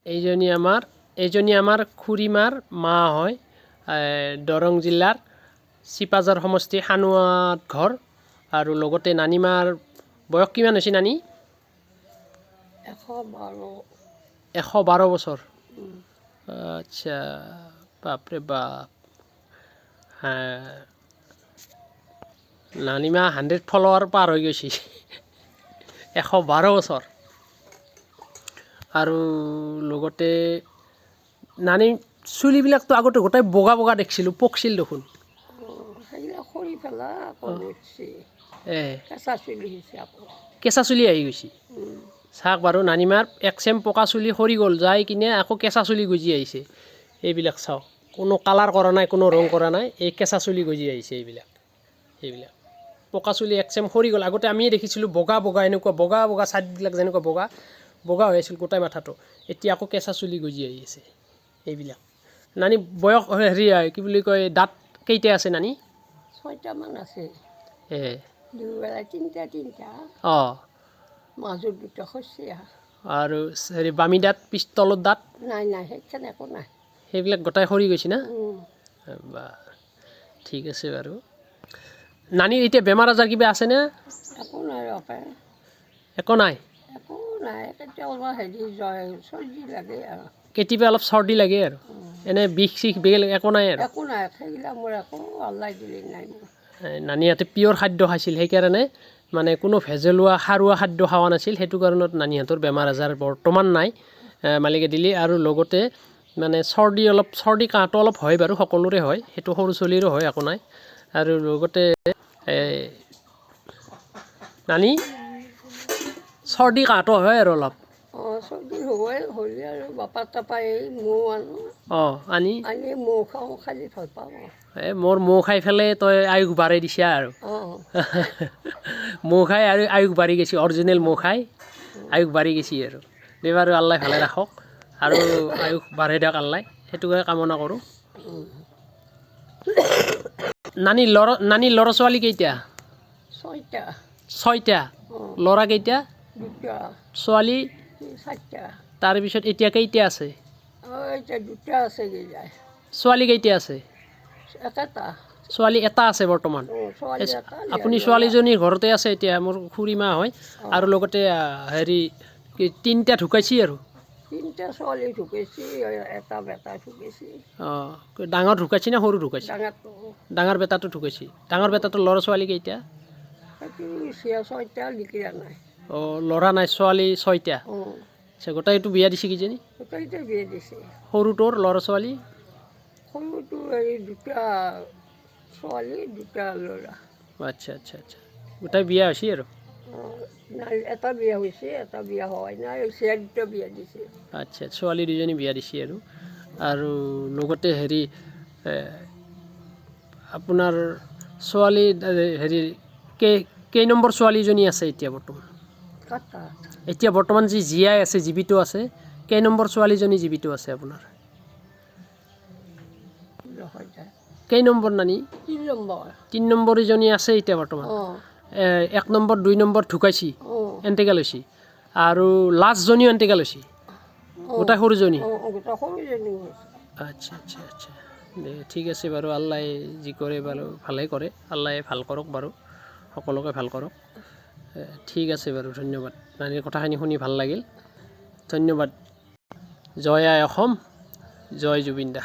এইজনী আমাৰ খুৰীমাৰ মা হয়। দৰং জিলাৰ চিপাঝাৰ সমষ্টি সানুৱাত ঘৰ। আৰু লগতে নানিমাৰ বয়স কিমান হৈছে নানি? 112 বছৰ। আচ্ছা, বাপৰে বাপ। নানিমা 100 ফলোৱাৰ পাৰ হৈ গৈছে। 112 বছৰ। আৰু লগতে নানি চুলিবিলাকতো আগতে গোটেই বগা বগা দেখিছিলোঁ, পকছিল দেখোন। কেঁচা চুলি আহি গৈছে। চাওক বাৰু নানিমাৰ একচেম পকা চুলি সৰি গ'ল, যাই কিনে আকৌ কেঁচা চুলি গজি আহিছে। এইবিলাক চাওক, কোনো কালাৰ কৰা নাই, কোনো ৰং কৰা নাই, এই কেঁচা চুলি গজি আহিছে এইবিলাক। পকা চুলি একচেম সৰি গ'ল। আগতে আমিয়ে দেখিছিলোঁ বগা বগা, এনেকুৱা বগা বগা চাইডবিলাক যেনেকুৱা বগা বগা হৈ আছিল গোটেই মাথাটো। এতিয়া আকৌ কেঁচা চুলি গজি আহি আছে এইবিলাক। নানি বয়স কি বুলি কয়, দাঁত কেইটা আছে নানি? 6টা মান আছে। দুবেলাই 3টা। মাজত 2টা খচি। আৰু বামী দাঁত, তলৰ দাঁত? নাই, সেইখন একো নাই। সেইবিলাক গোটাই সৰি গৈছে না? বা ঠিক আছে বাৰু। নানিৰ এতিয়া বেমাৰ আজাৰ কিবা আছেনে? একো নাই। একো নাই? একো নাই, কেতিয়াবা চৰ্দি লাগে আৰু। কেতিয়াবা অলপ চৰ্দি লাগে আৰু। এনে বিষ চিষ বেলেগ একো নাই আৰু? একো নাই, সেইবিলাক মোৰ একো আল্লাই দিলে নাই মোৰ। নানি ইয়াতে পিয়ৰ খাদ্য খাইছিল, সেইকাৰণে মানে কোনো ভেজলোৱা সাৰুৱা খাদ্য খোৱা নাছিল। সেইটো কাৰণত নানিহঁতৰ বেমাৰ আজাৰ বৰ্তমান নাই, মালিকে দিলে। আৰু লগতে মানে চৰ্দি কাহটো অলপ হয় বাৰু, সকলোৰে হয়, সেইটো সৰু চলিৰো হয়, একো নাই। আৰু লগতে নানি চৰ্দি কাহটো হয় আৰু অলপ। চৰ্দি হ'লে আৰু বাপাৰ তাপাই মৌ আনো। আনি মৌ খাওঁ, খালি ভাল পাওঁ। মোৰ মৌ খাই পেলাই তই আয়ুস বাঢ়াই দিছা আৰু। মৌ খাই আৰু আয়ুস বাঢ়ি গৈছে, অৰিজিনেল মৌ খাই আয়ুস বাঢ়ি গৈছে আৰু। বাৰু আল্লাই ভালে ৰাখক আৰু আয়ুস বাঢ়াই দিয়ক আল্লাই, সেইটোকে কামনা কৰোঁ। নানি ল'ৰা ছোৱালী কেইটা? 6টা। 6টা? ল'ৰা কেইটা? 2টা। ছোৱালী? 4টা। তাৰপিছত এতিয়া কেইটা আছে? এতিয়া 2টা আছে। ছোৱালী কেইটা আছে? এটা। ছোৱালী এটা আছে বৰ্তমান? আপুনি ছোৱালীজনীৰ ঘৰতে আছে এতিয়া, মোৰ খুৰীমা হয়। আৰু লগতে 3টা ঢুকাইছে আৰু? 3টা ছোৱালী ঢুকাইছে, এটা বেটা ঢুকাইছে। ডাঙৰ ঢুকাইছে নে সৰু ঢুকাইছে? ডাঙৰ বেটাটো ঢুকাইছে। ডাঙৰ বেটাটোৰ ল'ৰা ছোৱালী কেইটা? 6টা, লিখিয়া নাই। ল'ৰা নাই, ছোৱালী 6টা। গোটাইটো বিয়া দিছে কিজানি? গোটাইটো বিয়া দিছে। সৰুটোৰ ল'ৰা ছোৱালী? সৰুটো 2টা ছোৱালী, 2টা ল'ৰা। আচ্ছা। গোটাই বিয়া হৈছে আৰু? এটা বিয়া হৈছে, এটা বিয়া হোৱাই নাই, 2টা বিয়া দিছে। আচ্ছা, ছোৱালী 2জনী বিয়া দিছে আৰু। আৰু লগতে আপোনাৰ ছোৱালী কেই নম্বৰ ছোৱালীজনী আছে এতিয়া বৰ্তমান? এতিয়া বৰ্তমান যি জীয়াই আছে, জীৱিত আছে, কেই নম্বৰ ছোৱালীজনী জীৱিত আছে আপোনাৰ? কেই নম্বৰ নানি? 3 নম্বৰ। 3 নম্বৰীজনী আছে এতিয়া বৰ্তমান? 1 নম্বৰ 2 নম্বৰ ঢুকাইছে, এন্টিকাল হৈছে। আৰু লাষ্টজনীও এন্টিকাল হৈছে? গোটাই সৰুজনী? আচ্ছা। ঠিক আছে বাৰু, আল্লাই যি কৰে বাৰু ভালেই কৰে, আল্লাই ভাল কৰক বাৰু, সকলোকে ভাল কৰক। ঠিক আছে বাৰু, ধন্যবাদ। নানিৰ কথাখিনি শুনি ভাল লাগিল, ধন্যবাদ। জয় আই অসম, জয় জুবিন দা।